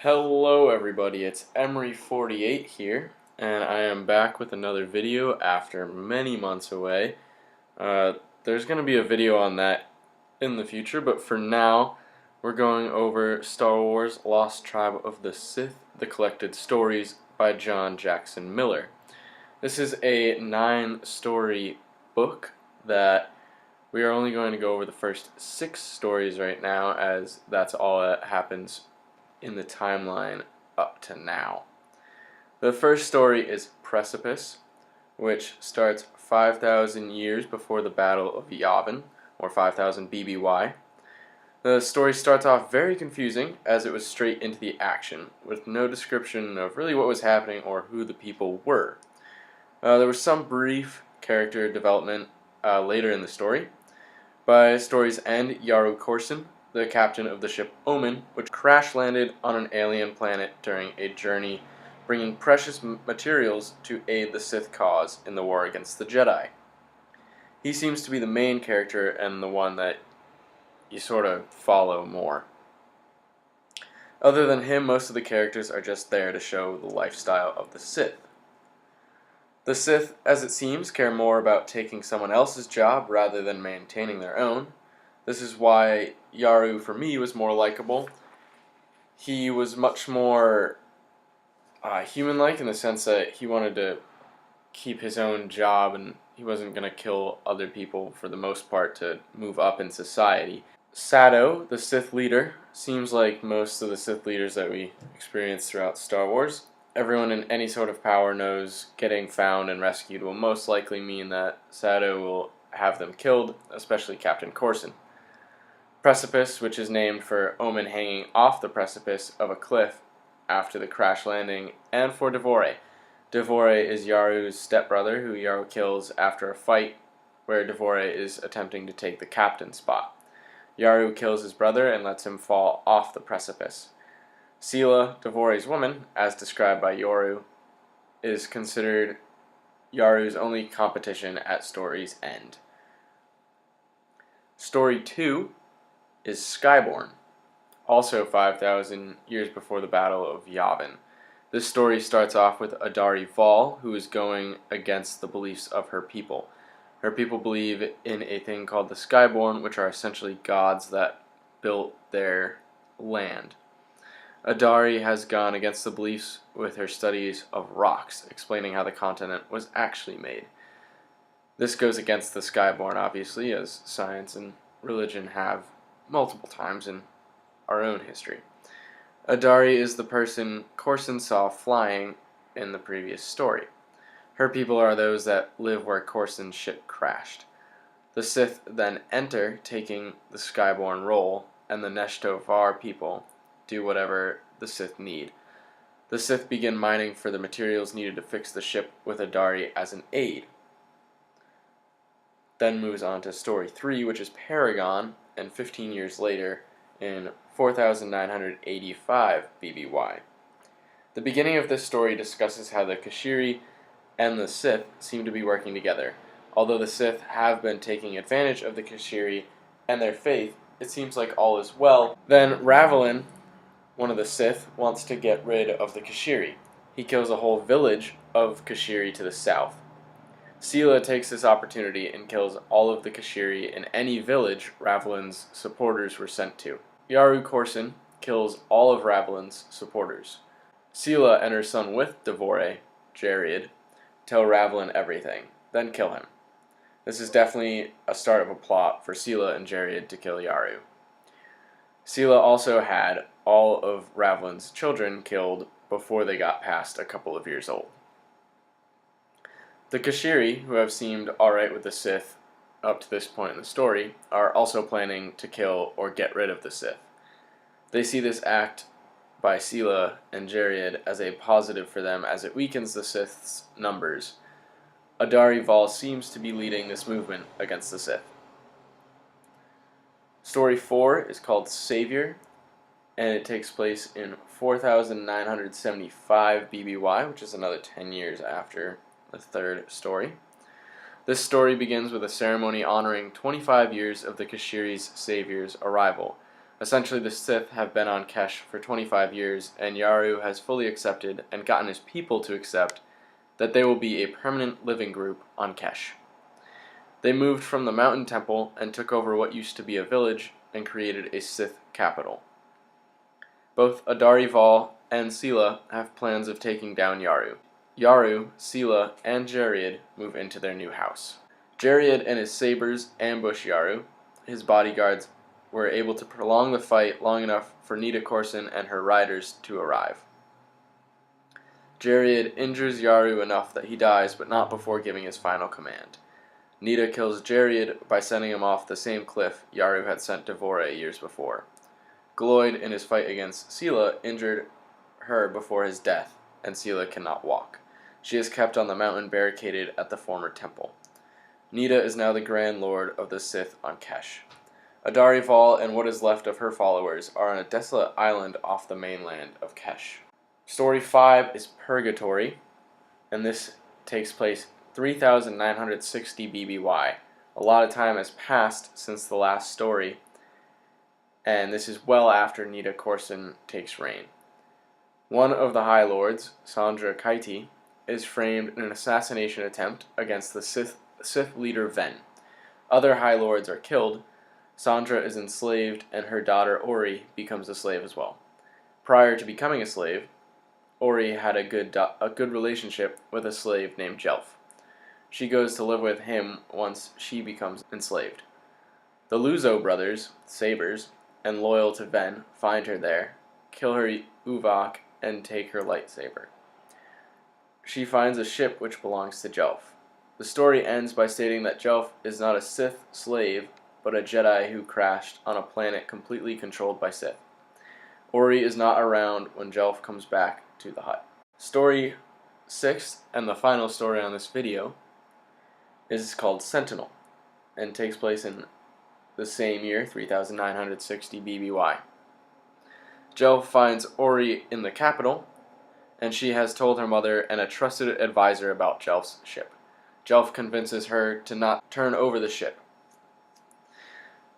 Hello everybody, it's Emery48 here, and I am back with another video after many months away. There's going to be a video on that in the future, but for now, we're going over Star Wars Lost Tribe of the Sith The Collected Stories by John Jackson Miller. This is a 9-story book that we are only going to go over the first 6 stories right now, as that's all that happens in the timeline up to now. The first story is Precipice, which starts 5,000 years before the Battle of Yavin, or 5,000 BBY. The story starts off very confusing, as it was straight into the action, with no description of really what was happening or who the people were. There was some brief character development later in the story. By story's end, Yaru Corson, the captain of the ship Omen, which crash-landed on an alien planet during a journey bringing precious materials to aid the Sith cause in the war against the Jedi. He seems to be the main character and the one that you sort of follow more. Other than him, most of the characters are just there to show the lifestyle of the Sith. The Sith, as it seems, care more about taking someone else's job rather than maintaining their own. This is why Yaru, for me, was more likable. He was much more human-like in the sense that he wanted to keep his own job and he wasn't going to kill other people for the most part to move up in society. Sadow, the Sith leader, seems like most of the Sith leaders that we experience throughout Star Wars. Everyone in any sort of power knows getting found and rescued will most likely mean that Sadow will have them killed, especially Captain Corson. Precipice, which is named for Omen hanging off the precipice of a cliff after the crash landing, and for Devore. Devore is Yaru's stepbrother, who Yaru kills after a fight where Devore is attempting to take the captain's spot. Yaru kills his brother and lets him fall off the precipice. Sela, Devore's woman, as described by Yaru, is considered Yaru's only competition at story's end. Story 2 is Skyborn, also 5,000 years before the Battle of Yavin. This story starts off with Adari Vaal, who is going against the beliefs of her people. Her people believe in a thing called the Skyborn, which are essentially gods that built their land. Adari has gone against the beliefs with her studies of rocks, explaining how the continent was actually made. This goes against the Skyborn, obviously, as science and religion have multiple times in our own history. Adari is the person Corson saw flying in the previous story. Her people are those that live where Corson's ship crashed. The Sith then enter, taking the Skyborn role, and the Neshtovar people do whatever the Sith need. The Sith begin mining for the materials needed to fix the ship with Adari as an aid. Then moves on to Story 3, which is Paragon, and 15 years later, in 4,985 BBY. The beginning of this story discusses how the Kashiri and the Sith seem to be working together. Although the Sith have been taking advantage of the Kashiri and their faith, it seems like all is well. Then Ravelin, one of the Sith, wants to get rid of the Kashiri. He kills a whole village of Kashiri to the south. Sela takes this opportunity and kills all of the Kashiri in any village Ravelin's supporters were sent to. Yaru Corson kills all of Ravelin's supporters. Sela and her son with Devore, Jared, tell Ravelin everything, then kill him. This is definitely a start of a plot for Sela and Jared to kill Yaru. Sela also had all of Ravelin's children killed before they got past a couple of years old. The Kashiri, who have seemed alright with the Sith up to this point in the story, are also planning to kill or get rid of the Sith. They see this act by Sela and Jared as a positive for them, as it weakens the Sith's numbers. Adari Vaal seems to be leading this movement against the Sith. Story 4 is called Savior, and it takes place in 4,975 BBY, which is another 10 years after the third story. This story begins with a ceremony honoring 25 years of the Kashiri's savior's arrival. Essentially, the Sith have been on Kesh for 25 years, and Yaru has fully accepted and gotten his people to accept that they will be a permanent living group on Kesh. They moved from the mountain temple and took over what used to be a village and created a Sith capital. Both Adari Vaal and Sela have plans of taking down Yaru. Yaru, Sela, and Jariad move into their new house. Jariad and his sabers ambush Yaru. His bodyguards were able to prolong the fight long enough for Nita Corson and her riders to arrive. Jariad injures Yaru enough that he dies, but not before giving his final command. Nita kills Jariad by sending him off the same cliff Yaru had sent Devore years before. Gloyd, in his fight against Sela, injured her before his death, and Sela cannot walk. She is kept on the mountain barricaded at the former temple. Nita is now the Grand Lord of the Sith on Kesh. Adari Vaal and what is left of her followers are on a desolate island off the mainland of Kesh. Story 5 is Purgatory, and this takes place 3,960 BBY. A lot of time has passed since the last story, and this is well after Nita Corson takes reign. One of the High Lords, Candra Kaiti, is framed in an assassination attempt against the Sith leader Venn. Other High Lords are killed. Candra is enslaved, and her daughter Ori becomes a slave as well. Prior to becoming a slave, Ori had a good relationship with a slave named Jelf. She goes to live with him once she becomes enslaved. The Luzo brothers, sabers, and loyal to Venn, find her there, kill her Uvok, and take her lightsaber. She finds a ship which belongs to Jelf. The story ends by stating that Jelf is not a Sith slave, but a Jedi who crashed on a planet completely controlled by Sith. Ori is not around when Jelf comes back to the hut. Story 6, and the final story on this video, is called Sentinel, and takes place in the same year, 3,960 BBY. Jelf finds Ori in the capital, and she has told her mother and a trusted advisor about Jelf's ship. Jelf convinces her to not turn over the ship.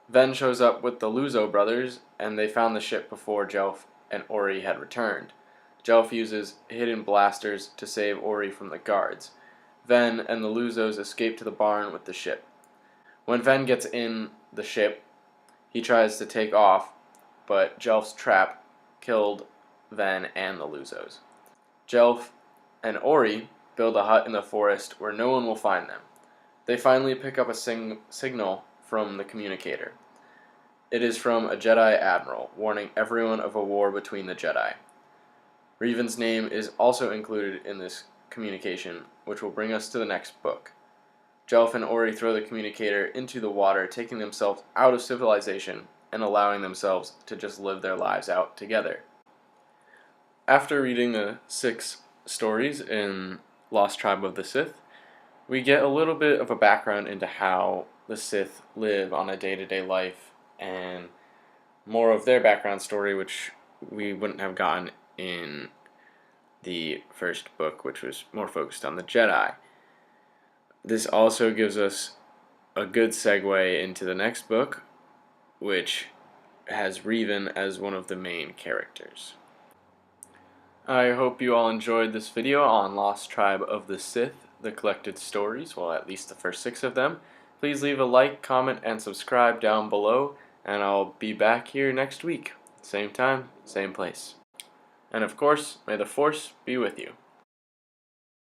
Venn shows up with the Luzo brothers, and they found the ship before Jelf and Ori had returned. Jelf uses hidden blasters to save Ori from the guards. Venn and the Luzos escape to the barn with the ship. When Venn gets in the ship, he tries to take off, but Jelf's trap killed Venn and the Luzos. Jelf and Ori build a hut in the forest where no one will find them. They finally pick up a signal from the communicator. It is from a Jedi Admiral, warning everyone of a war between the Jedi. REVAN's name is also included in this communication, which will bring us to the next book. Jelf and Ori throw the communicator into the water, taking themselves out of civilization and allowing themselves to just live their lives out together. After reading the 6 stories in Lost Tribe of the Sith, we get a little bit of a background into how the Sith live on a day-to-day life, and more of their background story, which we wouldn't have gotten in the first book, which was more focused on the Jedi. This also gives us a good segue into the next book, which has REVAN as one of the main characters. I hope you all enjoyed this video on Lost Tribe of the Sith, The Collected Stories, well, at least the first 6 of them. Please leave a like, comment, and subscribe down below, and I'll be back here next week. Same time, same place. And of course, may the Force be with you.